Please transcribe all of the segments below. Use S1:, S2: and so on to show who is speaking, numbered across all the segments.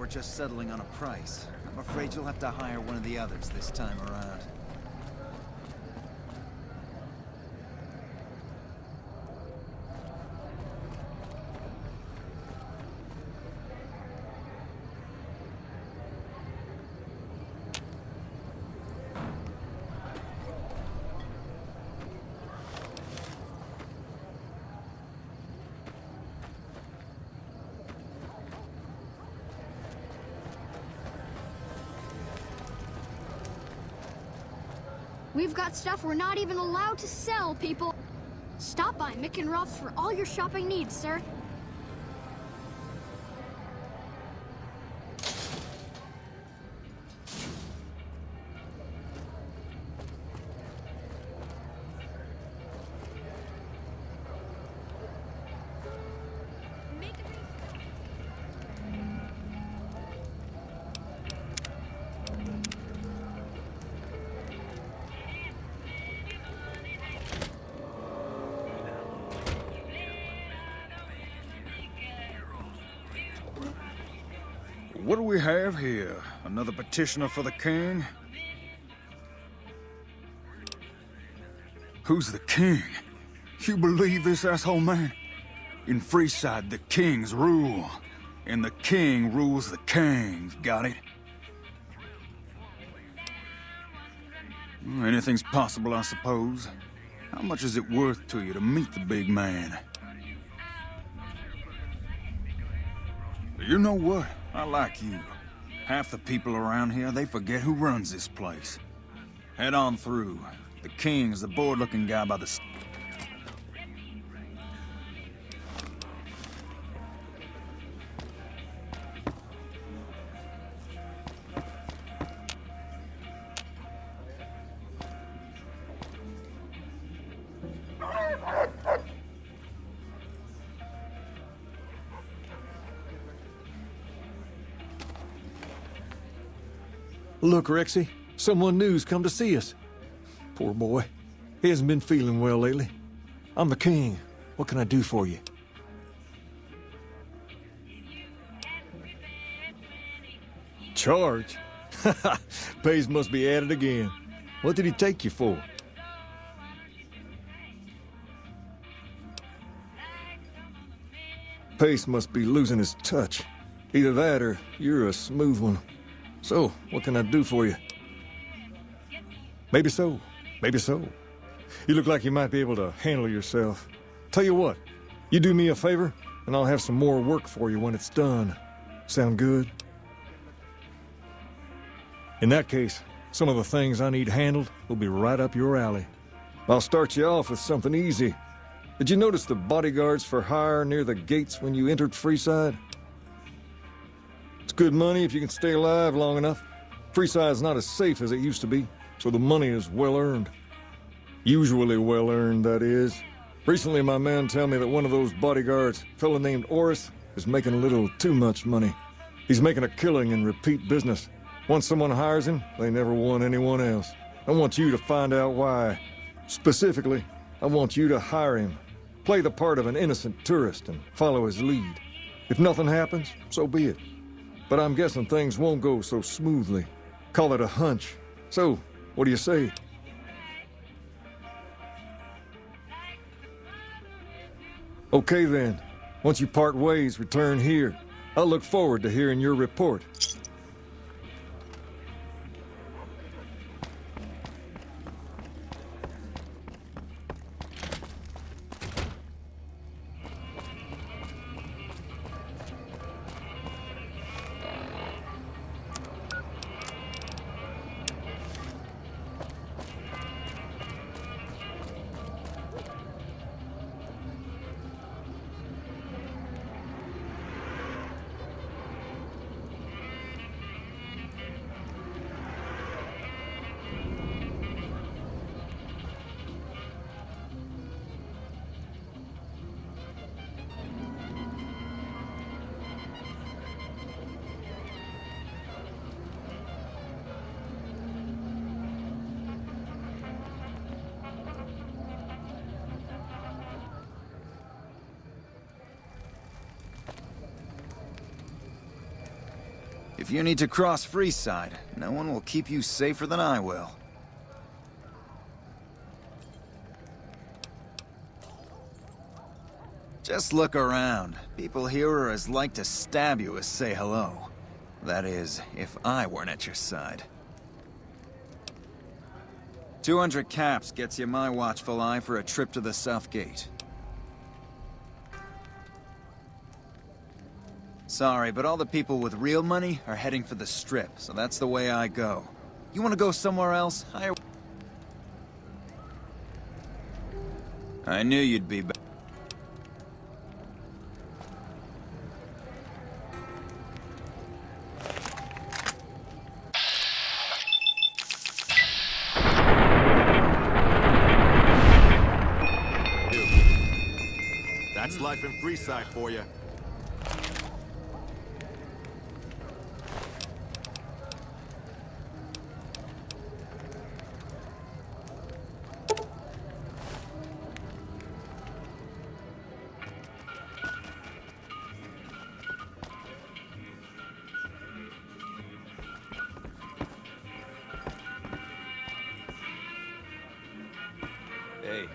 S1: we're just settling on a price. I'm afraid you'll have to hire one of the others this time around.
S2: We've got stuff we're not even allowed to sell, people. Stop by Mick and Ruff's for all your shopping needs, sir.
S3: What do we have here? Another petitioner for the king? Who's the king? You believe this, asshole man? In Freeside, the kings rule. And the king rules the kings, got it? Anything's possible, I suppose. How much is it worth to you to meet the big man? You know what? I like you. Half the people around here, they forget who runs this place. Head on through. The king's the bored-looking guy by the...
S4: Look, Rexy, someone new's come to see us. Poor boy. He hasn't been feeling well lately. I'm the king. What can I do for you? Charge? Pays must be at it again. What did he take you for? Pace must be losing his touch. Either that or you're a smooth one. So, what can I do for you? Maybe so. Maybe so. You look like you might be able to handle yourself. Tell you what, you do me a favor, and I'll have some more work for you when it's done. Sound good? In that case, some of the things I need handled will be right up your alley. I'll start you off with something easy. Did you notice the bodyguards for hire near the gates when you entered Freeside? It's good money if you can stay alive long enough. Freeside's not as safe as it used to be, so the money is well earned. Usually well earned, that is. Recently, my man told me that one of those bodyguards, a fellow named Oris, is making a little too much money. He's making a killing in repeat business. Once someone hires him, they never want anyone else. I want you to find out why. Specifically, I want you to hire him. Play the part of an innocent tourist and follow his lead. If nothing happens, so be it. But I'm guessing things won't go so smoothly. Call it a hunch. So, what do you say? Okay then. Once you part ways, return here. I'll look forward to hearing your report.
S1: If you need to cross Freeside, no one will keep you safer than I will. Just look around. People here are as like to stab you as say hello. That is, if I weren't at your side. 200 caps gets you my watchful eye for a trip to the South Gate. Sorry, but all the people with real money are heading for the Strip, so that's the way I go. You want to go somewhere else? I knew you'd be back.
S5: That's life in Freeside for you.
S6: Hey.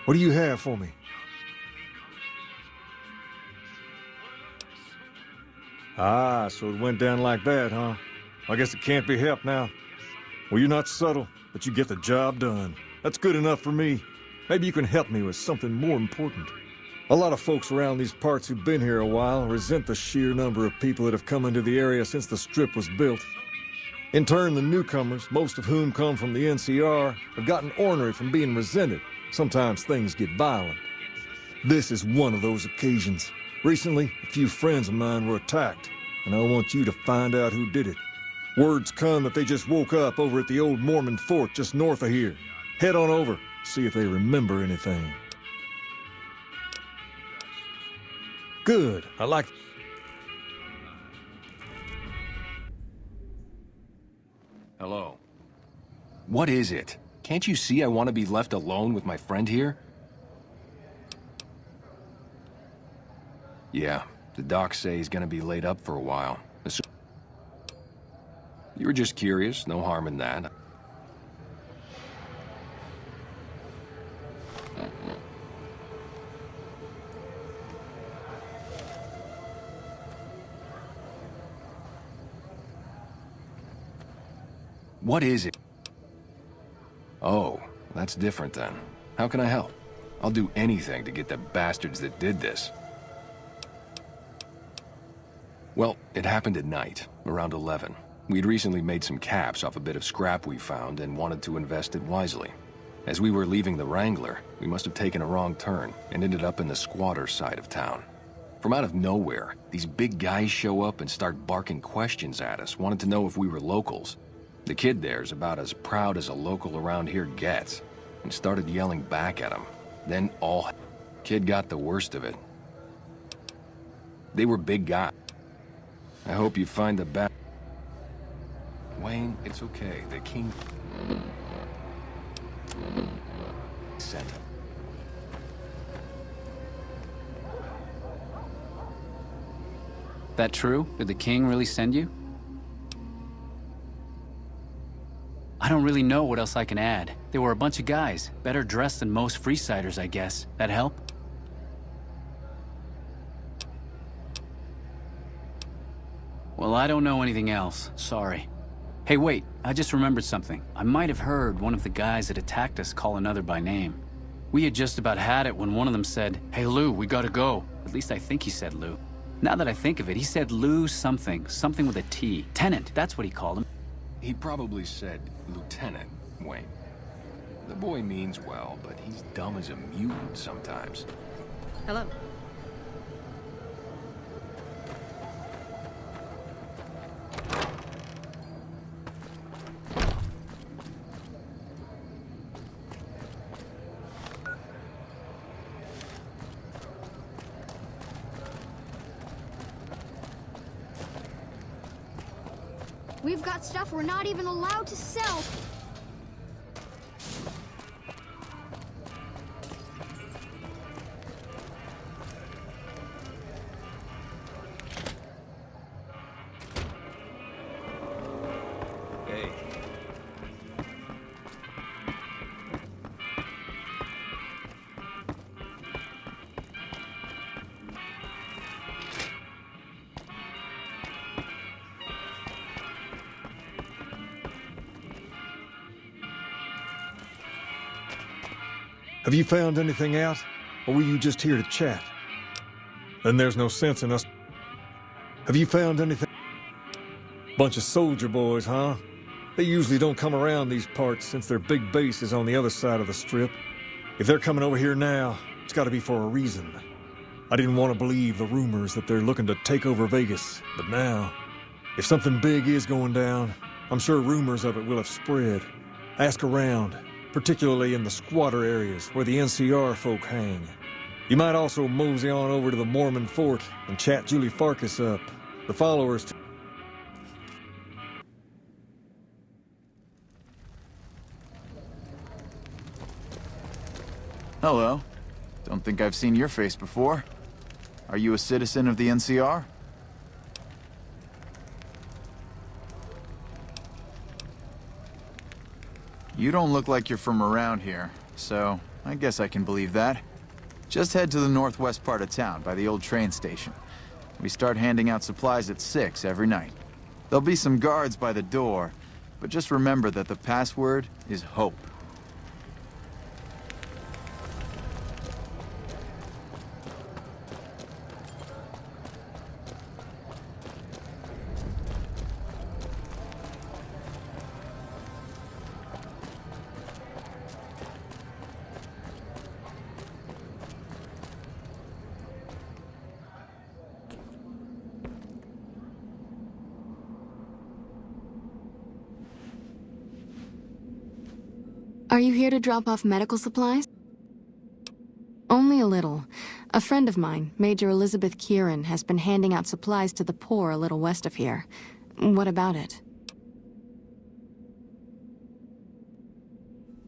S4: What do you have for me? Ah, so it went down like that, huh? I guess it can't be helped now. Well, you're not subtle, but you get the job done. That's good enough for me. Maybe you can help me with something more important. A lot of folks around these parts who've been here a while resent the sheer number of people that have come into the area since the Strip was built. In turn, the newcomers, most of whom come from the NCR, have gotten ornery from being resented. Sometimes things get violent. This is one of those occasions. Recently, a few friends of mine were attacked, and I want you to find out who did it. Word's come that they just woke up over at the old Mormon fort just north of here. Head on over, see if they remember anything. Good, I like...
S6: Hello. What is it? Can't you see I want to be left alone with my friend here? Yeah, the docs say he's gonna be laid up for a while. You were just curious, no harm in that. What is it? Oh, that's different then. How can I help? I'll do anything to get the bastards that did this. Well, it happened at night, around 11. We'd recently made some caps off a bit of scrap we found and wanted to invest it wisely. As we were leaving the Wrangler, we must have taken a wrong turn and ended up in the squatter side of town. From out of nowhere, these big guys show up and start barking questions at us, wanted to know if we were locals. The kid there's about as proud as a local around here gets, and started yelling back at him. Then kid got the worst of it. They were big guys. I hope you find the Wayne, it's okay. The king sent him.
S7: That true? Did the king really send you? I don't really know what else I can add. They were a bunch of guys, better dressed than most Freesiders, I guess. That help? Well, I don't know anything else. Sorry. Hey, wait. I just remembered something. I might have heard one of the guys that attacked us call another by name. We had just about had it when one of them said, "Hey, Lou, we gotta go." At least I think he said Lou. Now that I think of it, he said Lou something. Something with a T. Tenant, that's what he called him.
S6: He probably said Lieutenant, Wayne. The boy means well, but he's dumb as a mutant sometimes.
S8: Hello.
S2: We've got stuff we're not even allowed to sell.
S1: Hey.
S4: Have you found anything out? Or were you just here to chat? Then there's no sense in us. Have you found anything? Bunch of soldier boys, huh? They usually don't come around these parts since their big base is on the other side of the strip. If they're coming over here now, it's gotta be for a reason. I didn't want to believe the rumors that they're looking to take over Vegas, but now, if something big is going down, I'm sure rumors of it will have spread. Ask around, particularly in the squatter areas where the NCR folk hang. You might also mosey on over to the Mormon fort and chat Julie Farkas up. The followers...
S1: Hello. Don't think I've seen your face before. Are you a citizen of the NCR? You don't look like you're from around here, so I guess I can believe that. Just head to the northwest part of town, by the old train station. We start handing out supplies at 6 every night. There'll be some guards by the door, but just remember that the password is HOPE.
S5: Are you here to drop off medical supplies? Only a little. A friend of mine, Major Elizabeth Kieran, has been handing out supplies to the poor a little west of here. What about it?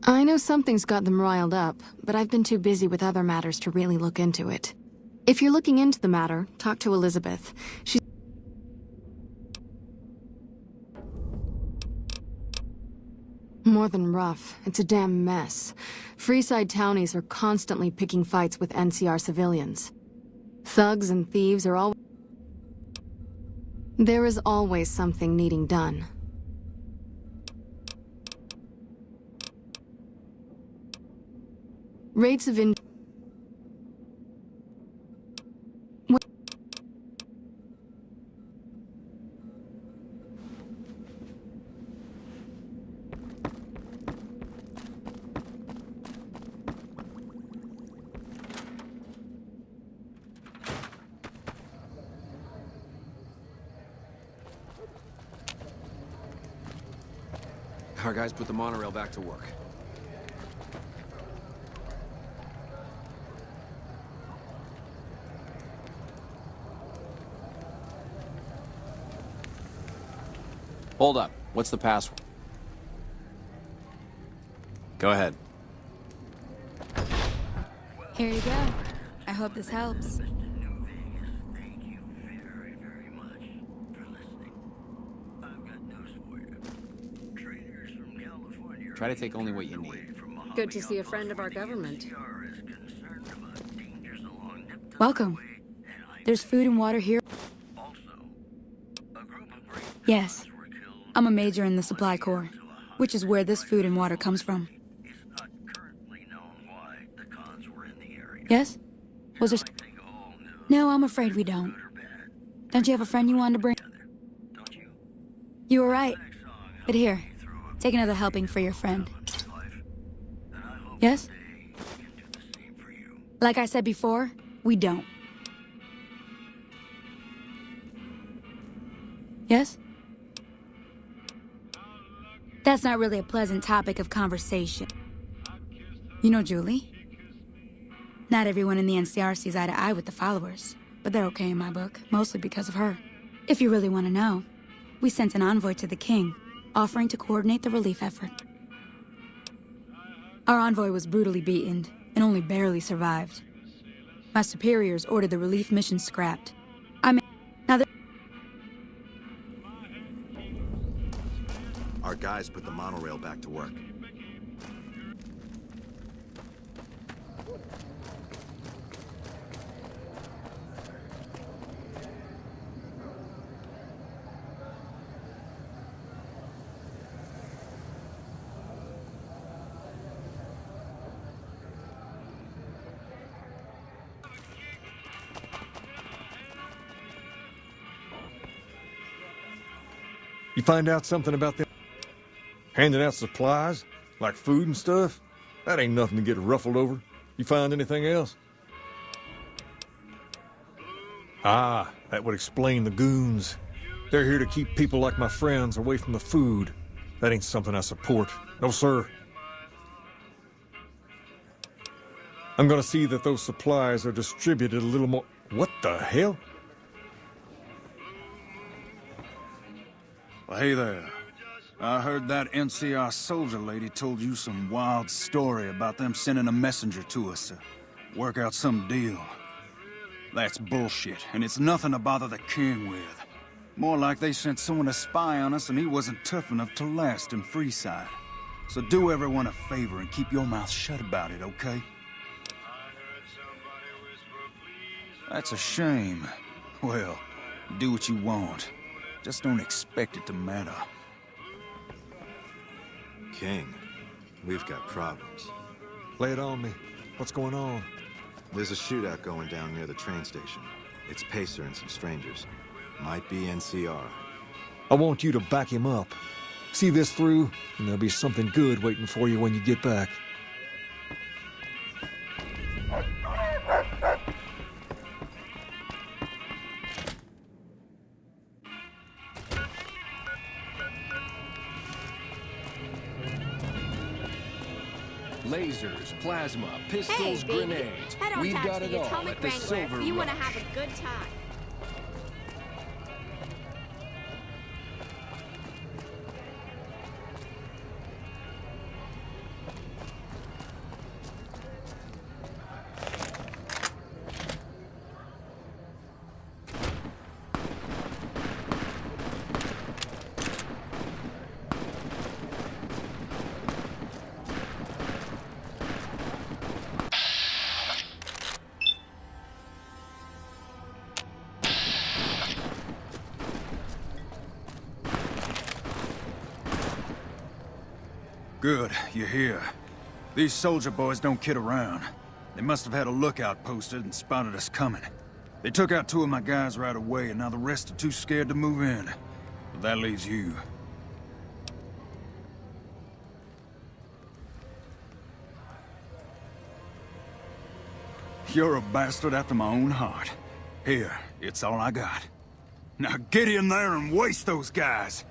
S5: I know something's got them riled up, but I've been too busy with other matters to really look into it. If you're looking into the matter, talk to Elizabeth. She's more than rough. It's a damn mess. Freeside townies are constantly picking fights with NCR civilians. Thugs and thieves are all... There is always something needing done. Rates of
S6: Our guys put the monorail back to work.
S8: Hold up. What's the password? Go ahead.
S9: Here you go. I hope this helps.
S8: Try to take only what you need.
S10: Good to see a friend of our government.
S9: Welcome. There's food and water here. Yes. I'm a major in the Supply Corps, which is where this food and water comes from. Yes? Was there... No, I'm afraid we don't. Don't you have a friend you wanted to bring? You were right. But here, take another helping for your friend. Yes? Like I said before, we don't. Yes? That's not really a pleasant topic of conversation. You know Julie? Not everyone in the NCR sees eye to eye with the followers, but they're okay in my book, mostly because of her. If you really want to know. we sent an envoy to the king, offering to coordinate the relief effort. Our envoy was brutally beaten and only barely survived. My superiors ordered the relief mission scrapped.
S11: Our guys put the monorail back to work.
S4: You find out something about them handing out supplies, like food and stuff? That ain't nothing to get ruffled over. You find anything else? Ah, that would explain the goons. They're here to keep people like my friends away from the food. That ain't something I support. No, sir. I'm gonna see that those supplies are distributed a little more... What the hell?
S3: Well, hey there. I heard that NCR soldier lady told you some wild story about them sending a messenger to us to work out some deal. That's bullshit, and it's nothing to bother the king with. More like they sent someone to spy on us and he wasn't tough enough to last in Freeside. So do everyone a favor and keep your mouth shut about it, okay? That's a shame. Well, do what you want. Just don't expect it to matter.
S11: King, we've got problems.
S4: Lay it on me. What's going on?
S11: There's a shootout going down near the train station. It's Pacer and some strangers. Might be NCR.
S4: I want you to back him up. See this through, and there'll be something good waiting for you when you get back.
S6: Lasers, plasma, pistols,
S10: Hey, baby.
S6: grenades.
S10: Head on
S6: We've
S10: down
S6: got
S10: to
S6: it
S10: the
S6: all
S10: Atomic
S6: at the
S10: Wrangler
S6: Silver
S10: if you want to
S6: Rush.
S10: have a good time.
S3: Good, you're here. These soldier boys don't kid around. They must have had a lookout posted and spotted us coming. They took out 2 of my guys right away, and now the rest are too scared to move in. But that leaves you. You're a bastard after my own heart. Here, it's all I got. Now get in there and waste those guys!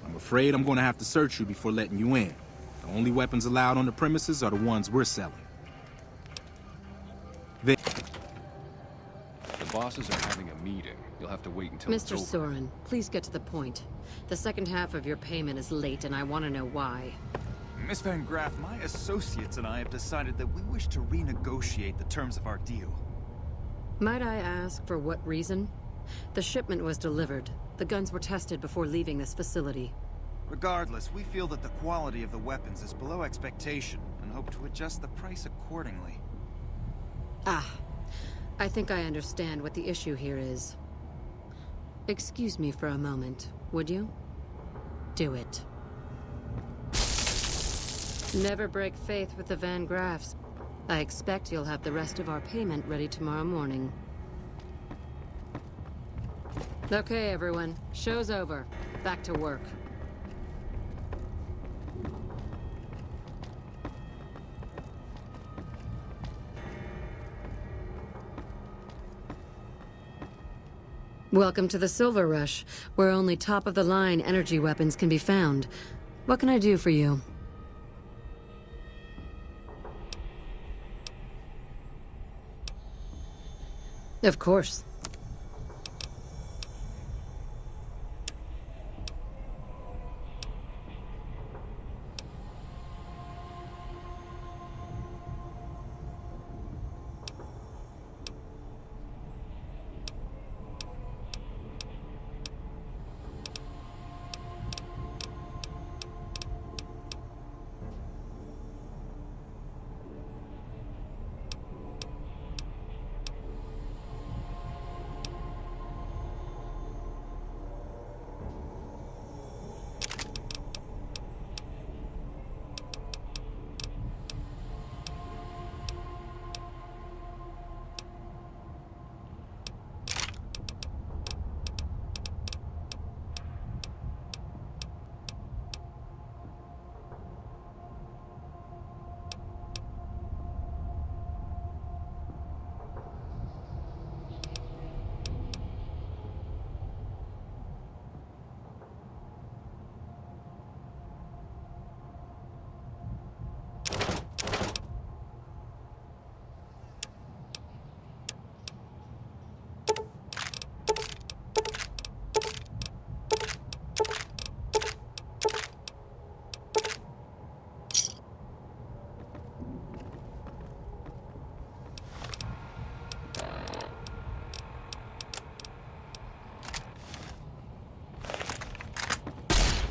S12: I'm afraid I'm gonna have to search you before letting you in. The only weapons allowed on the premises are the ones we're selling.
S6: The bosses are having a meeting. You'll have to wait until it's
S10: Mr.
S6: over.
S10: Soren, please get to the point. The second half of your payment is late, and I want to know why.
S13: Miss Van Graff, my associates and I have decided that we wish to renegotiate the terms of our deal.
S10: Might I ask for what reason? The shipment was delivered. The guns were tested before leaving this facility.
S13: Regardless, we feel that the quality of the weapons is below expectation and hope to adjust the price accordingly.
S10: Ah, I think I understand what the issue here is. Excuse me for a moment, would you? Do it. Never break faith with the Van Graffs. I expect you'll have the rest of our payment ready tomorrow morning. Okay, everyone. Show's over. Back to work. Welcome to the Silver Rush, where only top-of-the-line energy weapons can be found. What can I do for you? Of course.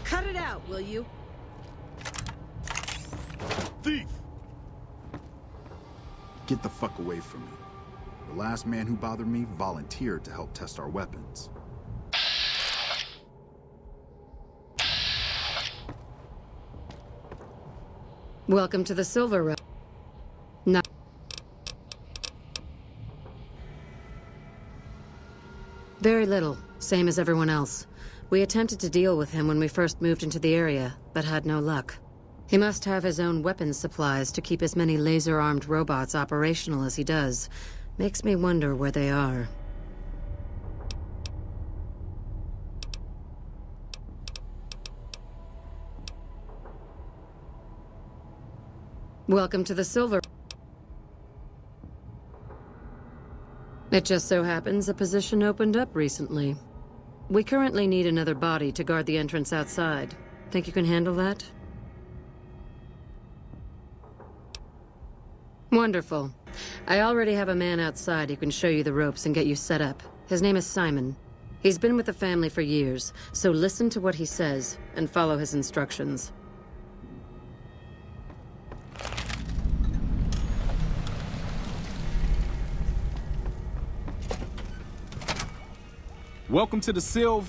S10: Cut it out, will you?
S14: Thief! Get the fuck away from me. The last man who bothered me volunteered to help test our weapons.
S10: Welcome to the Silver Rush. No. Very little, same as everyone else. We attempted to deal with him when we first moved into the area, but had no luck. He must have his own weapons supplies to keep as many laser-armed robots operational as he does. Makes me wonder where they are. Welcome to the Silver... It just so happens a position opened up recently. We currently need another body to guard the entrance outside. Think you can handle that? Wonderful. I already have a man outside who can show you the ropes and get you set up. His name is Simon. He's been with the family for years, so listen to what he says and follow his instructions.
S12: Welcome to the Silv...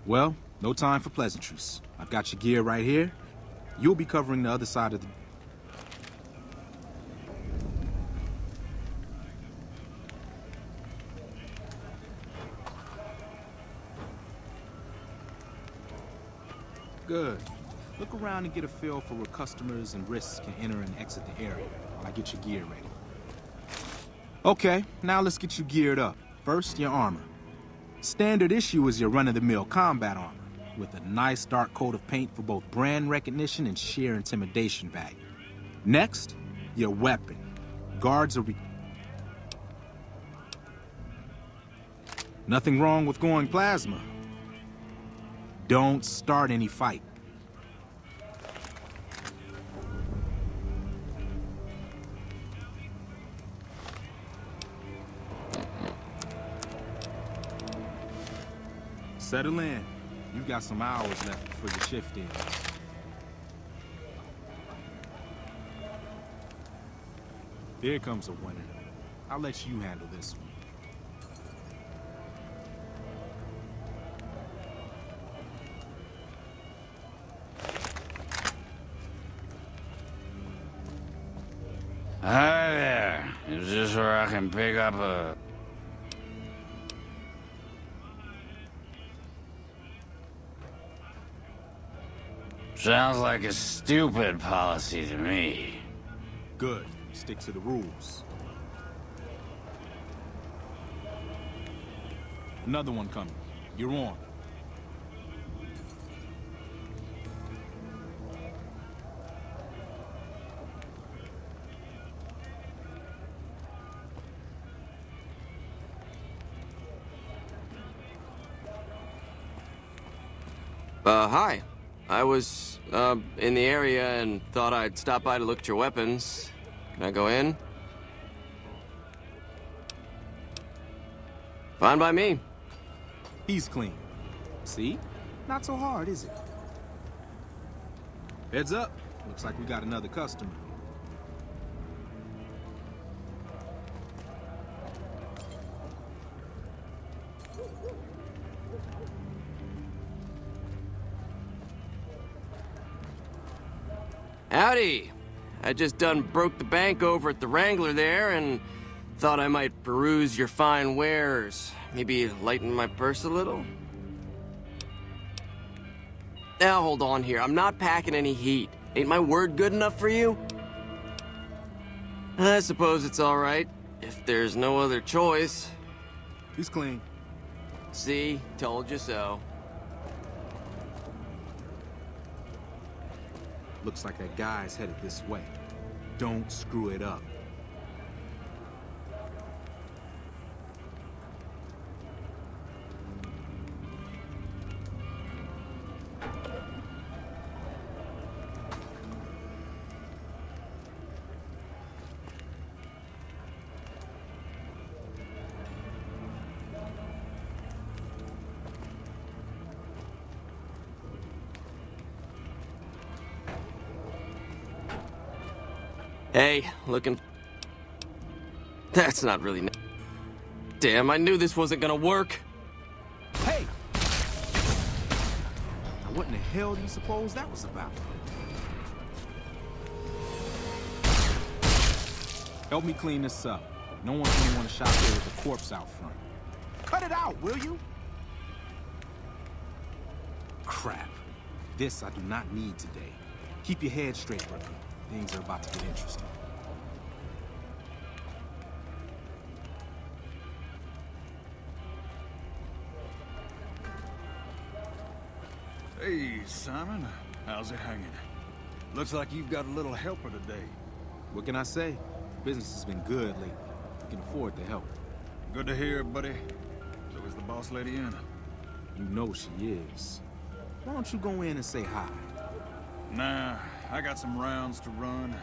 S12: Well, no time for pleasantries. I've got your gear right here. You'll be covering the other side of the... Good. Look around and get a feel for where customers and risks can enter and exit the area while I get your gear ready. Okay, now let's get you geared up. First, your armor. Standard issue is your run-of-the-mill combat armor, with a nice dark coat of paint for both brand recognition and sheer intimidation value. Next, your weapon. Guards are Nothing wrong with going plasma. Don't start any fight. Settle in. You've got some hours left before your shift ends. Here comes a winner. I'll let you handle this one.
S7: Hi there. Is this where I can pick up a... Sounds like a stupid policy to me.
S12: Good. Stick to the rules. Another one coming. You're on.
S15: Hi. I was, in the area and thought I'd stop by to look at your weapons. Can I go in? Fine by me.
S12: He's clean. See? Not so hard, is it? Heads up. Looks like we got another customer.
S15: Howdy. I just done broke the bank over at the Wrangler there and thought I might peruse your fine wares. Maybe lighten my purse a little? Now hold on here. I'm not packing any heat. Ain't my word good enough for you? I suppose it's all right, if there's no other choice.
S12: He's clean.
S15: See? Told you so.
S12: Looks like that guy's headed this way. Don't screw it up.
S15: Hey, looking... That's not really... Damn, I knew this wasn't gonna work.
S12: Hey! Now what in the hell do you suppose that was about? Help me clean this up. No one's gonna want to shop here with a corpse out front. Cut it out, will you? Crap. This I do not need today. Keep your head straight, brother. Things are about to get interesting.
S3: Hey, Simon. How's it hanging? Looks like you've got a little helper today.
S12: What can I say? Business has been good lately. We can afford the help.
S3: Good to hear, buddy. So is the boss lady in?
S12: You know she is. Why don't you go in and say hi?
S3: Nah, I got some rounds to run.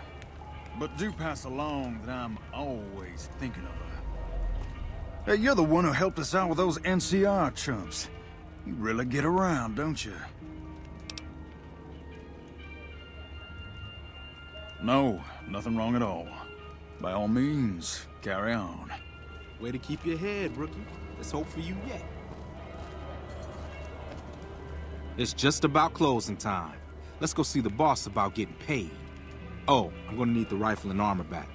S3: But do pass along that I'm always thinking of her. Hey, you're the one who helped us out with those NCR chumps. You really get around, don't you? No, nothing wrong at all. By all means, carry on.
S12: Way to keep your head, rookie. Let's hope for you yet. It's just about closing time. Let's go see the boss about getting paid. Oh, I'm gonna need the rifle and armor back.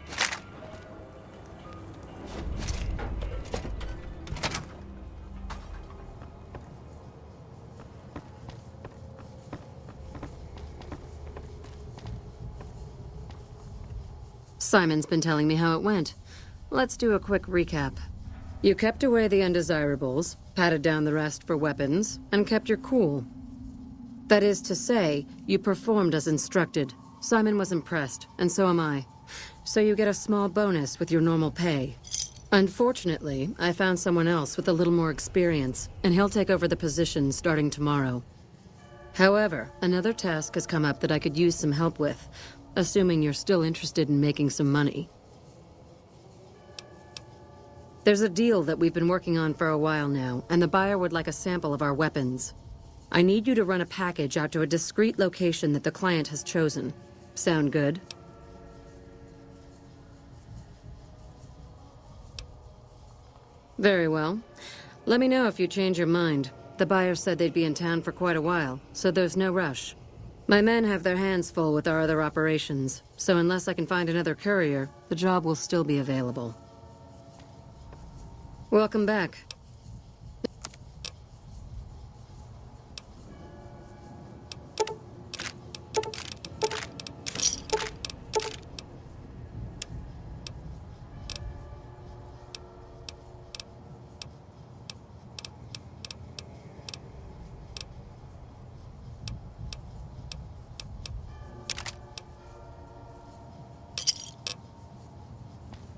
S10: Simon's been telling me how it went. let's do a quick recap. You kept away the undesirables, patted down the rest for weapons, and kept your cool. That is to say, you performed as instructed. Simon was impressed, and so am I. So you get a small bonus with your normal pay. Unfortunately, I found someone else with a little more experience, and he'll take over the position starting tomorrow. However, another task has come up that I could use some help with, assuming you're still interested in making some money. There's a deal that we've been working on for a while now, and the buyer would like a sample of our weapons. I need you to run a package out to a discrete location that the client has chosen. Sound good? Very well. Let me know if you change your mind. The buyer said they'd be in town for quite a while, so there's no rush. My men have their hands full with our other operations, so unless I can find another courier, the job will still be available. Welcome back.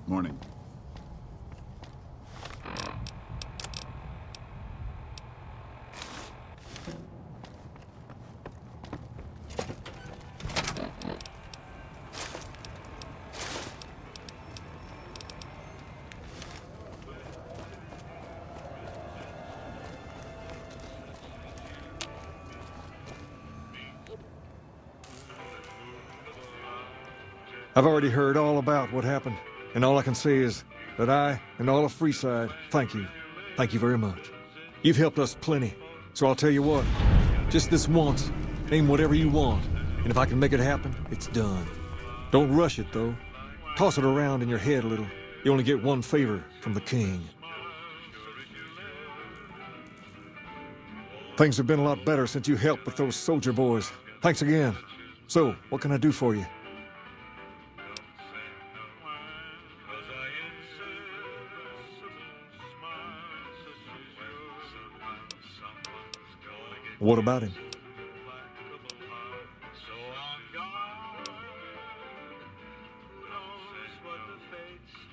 S14: Morning.
S4: I've already heard all about what happened, and all I can say is that I and all of Freeside thank you. Thank you very much. You've helped us plenty, so I'll tell you what, just this once, name whatever you want, and if I can make it happen, it's done. Don't rush it, though. Toss it around in your head a little. You only get one favor from the king. Things have been a lot better since you helped with those soldier boys. Thanks again. So, what can I do for you? What about him?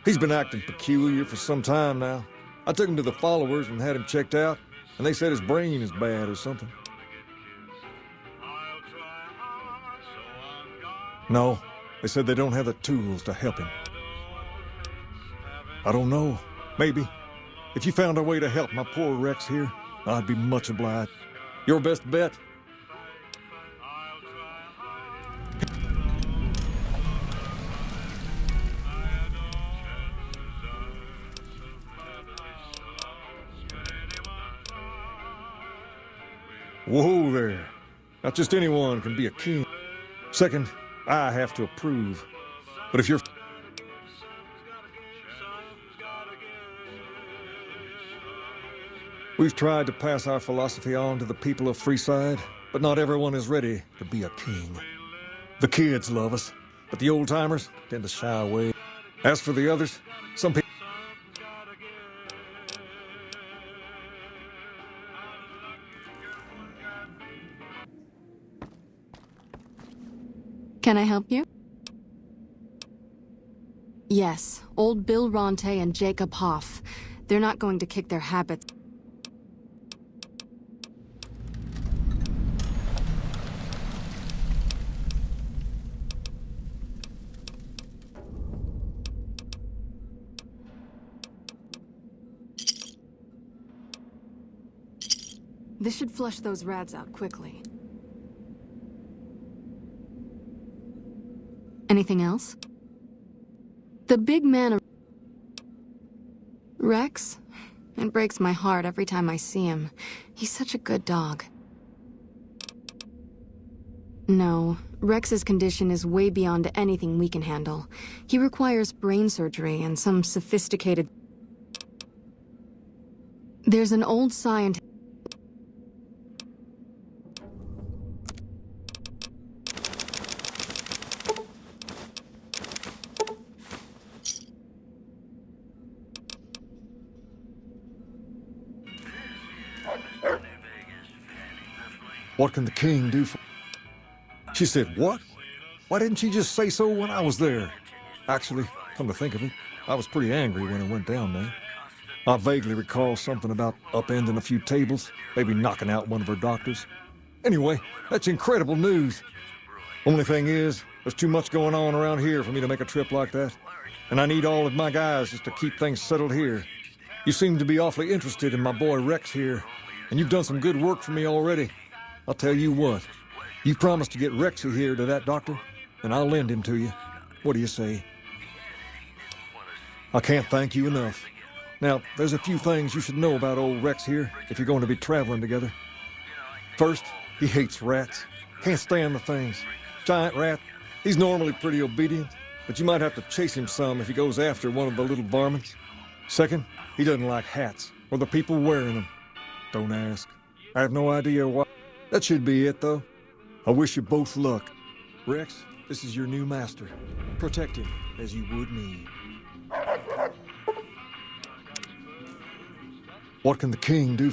S4: He's been acting peculiar for some time now. I took him to the followers and had him checked out, and they said his brain is bad or something. No, they said they don't have the tools to help him. I don't know. Maybe. If you found a way to help my poor Rex here, I'd be much obliged. Your best bet? Whoa there. Not just anyone can be a king. Second, I have to approve. But if you're... We've tried to pass our philosophy on to the people of Freeside, but not everyone is ready to be a king. The kids love us, but the old-timers tend to shy away. As for the others, some people...
S5: Can I help you? Yes, old Bill Ronte and Jacob Hoff. They're not going to kick their habits. This should flush those rats out quickly. Anything else? The big man... Rex? It breaks my heart every time I see him. He's such a good dog. No, Rex's condition is way beyond anything we can handle. He requires brain surgery and some sophisticated... There's an old scientist...
S4: What can the king do for... She said, what? Why didn't she just say so when I was there? Actually, come to think of it, I was pretty angry when it went down there. I vaguely recall something about upending a few tables, maybe knocking out one of her doctors. Anyway, that's incredible news. Only thing is, there's too much going on around here for me to make a trip like that. And I need all of my guys just to keep things settled here. You seem to be awfully interested in my boy Rex here, and you've done some good work for me already. I'll tell you what, you promised to get Rexy here to that doctor, and I'll lend him to you. What do you say? I can't thank you enough. Now, there's a few things you should know about old Rex here if you're going to be traveling together. First, he hates rats. Can't stand the things. Giant rat. He's normally pretty obedient, but you might have to chase him some if he goes after one of the little varmints. Second, he doesn't like hats or the people wearing them. Don't ask. I have no idea why. That should be it, though. I wish you both luck. Rex, this is your new master. Protect him as you would me. What can the king do?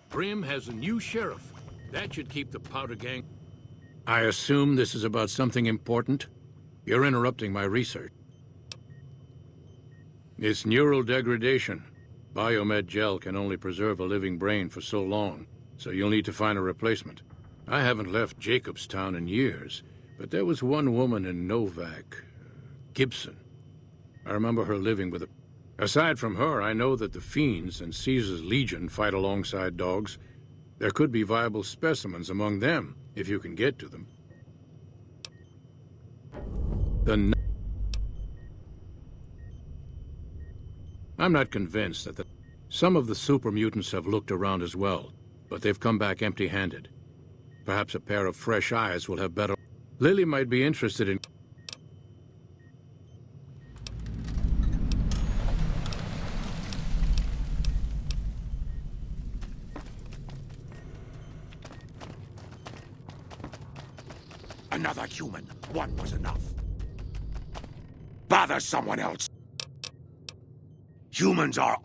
S16: Primm has a new sheriff. That should keep the Powder Gang... I assume this is about something important? You're interrupting my research. It's neural degradation. Biomed gel can only preserve a living brain for so long, so you'll need to find a replacement. I haven't left Jacobstown in years, but there was one woman in Novak, Gibson. I remember her living with a... Aside from her, I know that the Fiends and Caesar's Legion fight alongside dogs. There could be viable specimens among them, if you can get to them. I'm not convinced that some of the super mutants have looked around as well, but they've come back empty-handed. Perhaps a pair of fresh eyes will have better... Lily might be interested in...
S17: Another human. One was enough. Bother someone else. Humans are...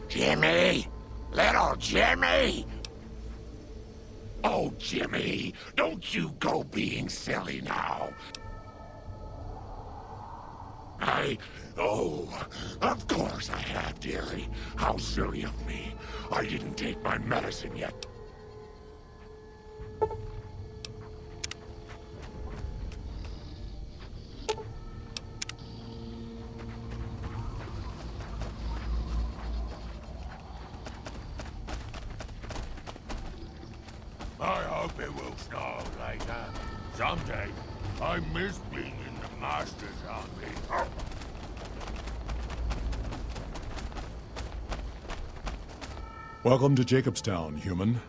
S17: Jimmy! Little Jimmy! Oh, Jimmy, don't you go being silly now. Oh, of course I have, dearie. How silly of me. I didn't take my medicine yet. I hope it will snow later. Someday. I miss being in the Master's army. Oh.
S18: Welcome to Jacobstown, human.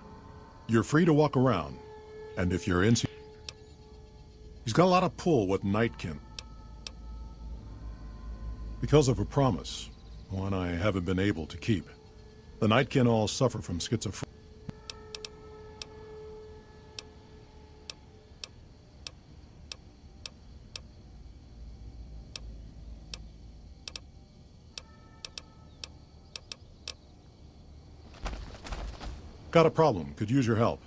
S18: You're free to walk around, and if you're in... He's got a lot of pull with Nightkin. Because of a promise, one I haven't been able to keep. The Nightkin all suffer from schizophrenia. Got a problem. Could use your help.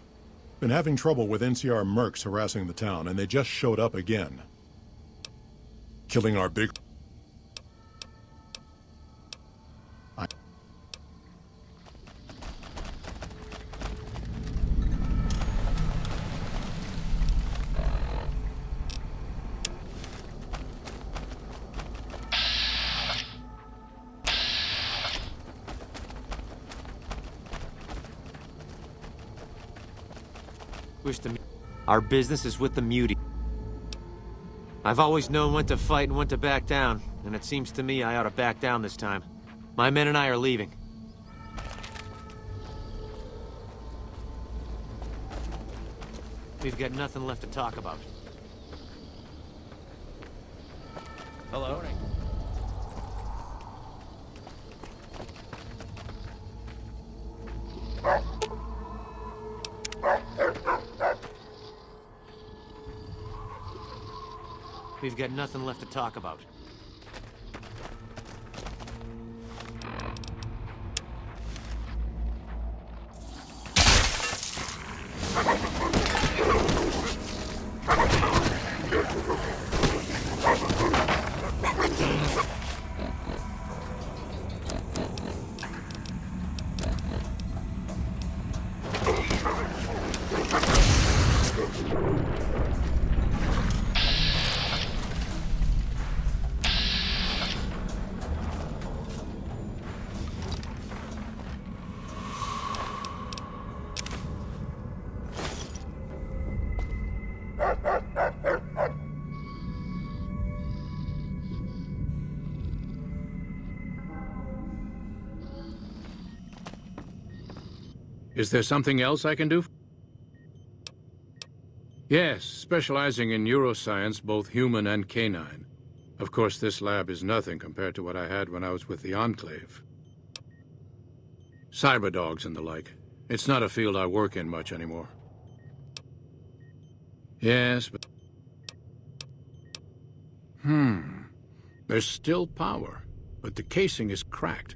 S18: Been having trouble with NCR mercs harassing the town, and they just showed up again. Killing our big...
S19: Our business is with the Mutie. I've always known when to fight and when to back down, and it seems to me I ought to back down this time. My men and I are leaving. We've got nothing left to talk about. Hello? We've got nothing left to talk about.
S16: Is there something else I can do? Yes, specializing in neuroscience, both human and canine. Of course, this lab is nothing compared to what I had when I was with the Enclave. Cyberdogs and the like. It's not a field I work in much anymore. Yes, but... There's still power, but the casing is cracked.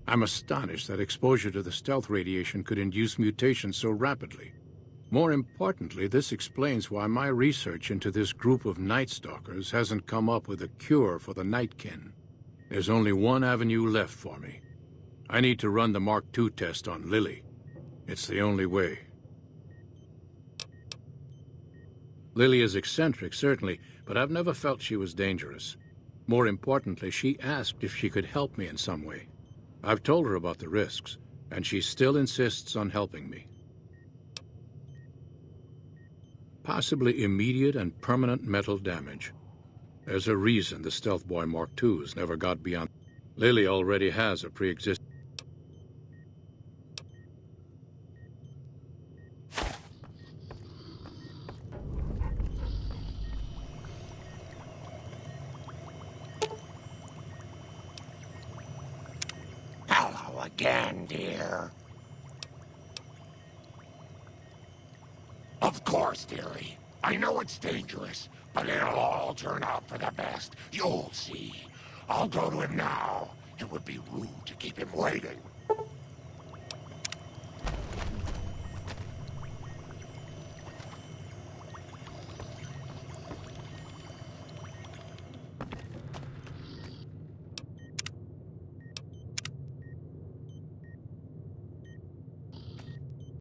S16: I'm astonished that exposure to the stealth radiation could induce mutations so rapidly. More importantly, this explains why my research into this group of Night Stalkers hasn't come up with a cure for the Nightkin. There's only one avenue left for me. I need to run the Mark II test on Lily. It's the only way. Lily is eccentric, certainly, but I've never felt she was dangerous. More importantly, she asked if she could help me in some way. I've told her about the risks, and she still insists on helping me. Possibly immediate and permanent mental damage. There's a reason the Stealth Boy Mark IIs never got beyond. Lily already has a pre-existing...
S17: Hello again, dear. Of course, dearie. I know it's dangerous, but it'll all turn out for the best. You'll see. I'll go to him now. It would be rude to keep him waiting.